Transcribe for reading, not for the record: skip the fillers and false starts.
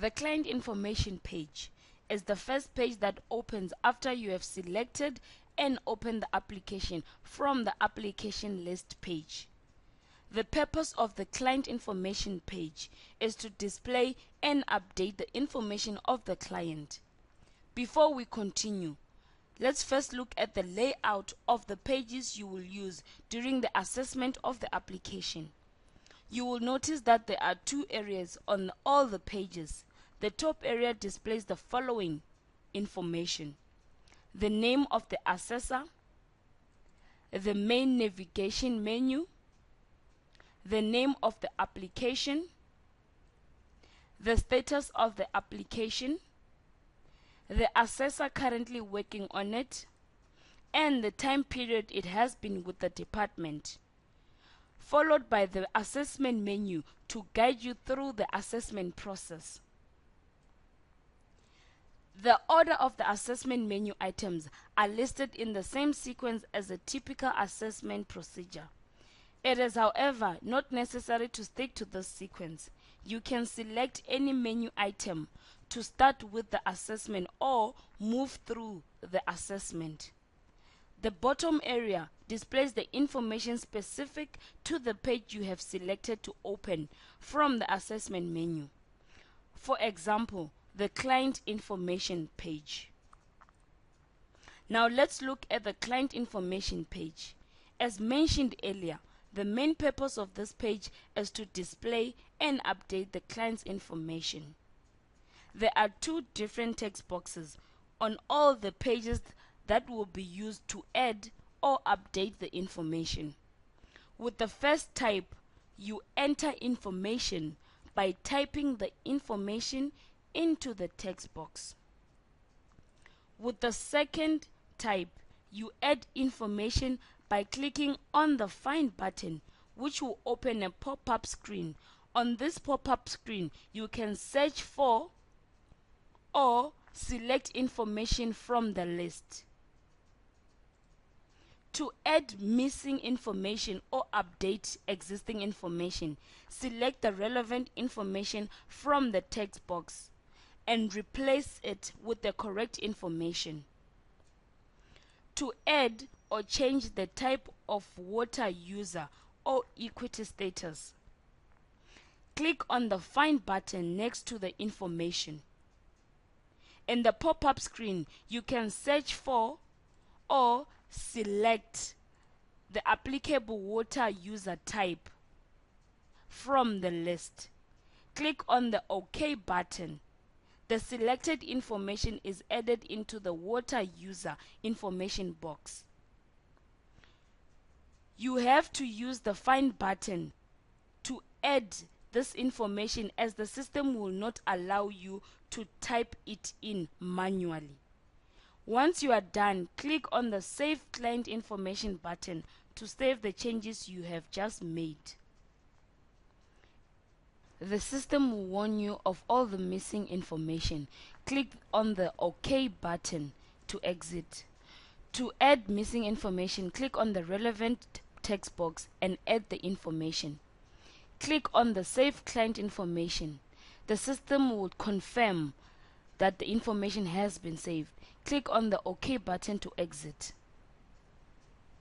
The client information page is the first page that opens after you have selected and opened the application from the application list page. The purpose of the client information page is to display and update the information of the client. Before we continue, let's first look at the layout of the pages you will use during the assessment of the application. You will notice that there are two areas on all the pages. The top area displays the following information: the name of the assessor, the main navigation menu, the name of the application, the status of the application, the assessor currently working on it, and the time period it has been with the department, followed by the assessment menu to guide you through the assessment process. The order of the assessment menu items are listed in the same sequence as a typical assessment procedure. It is, however, not necessary to stick to this sequence. You can select any menu item to start with the assessment or move through the assessment. The bottom area displays the information specific to the page you have selected to open from the assessment menu. For example, the client information page. Now let's look at the client information page. As mentioned earlier, the main purpose of this page is to display and update the client's information. There are two different text boxes on all the pages that will be used to add or update the information. With the first type, you enter information by typing the information into the text box. With the second type, you add information by clicking on the Find button, which will open a pop-up screen. On this pop-up screen, you can search for or select information from the list. To add missing information or update existing information, select the relevant information from the text box and replace it with the correct information. To add or change the type of water user or equity status, click on the Find button next to the information. In the pop-up screen, you can search for or select the applicable water user type from the list. Click on the OK button. The selected information is added into the water user information box. You have to use the Find button to add this information, as the system will not allow you to type it in manually. Once you are done, click on the Save Client Information button to save the changes you have just made. The system will warn you of all the missing information. Click on the OK button to exit. To add missing information, click on the relevant text box and add the information. Click on the Save Client Information. The system will confirm that the information has been saved. Click on the OK button to exit.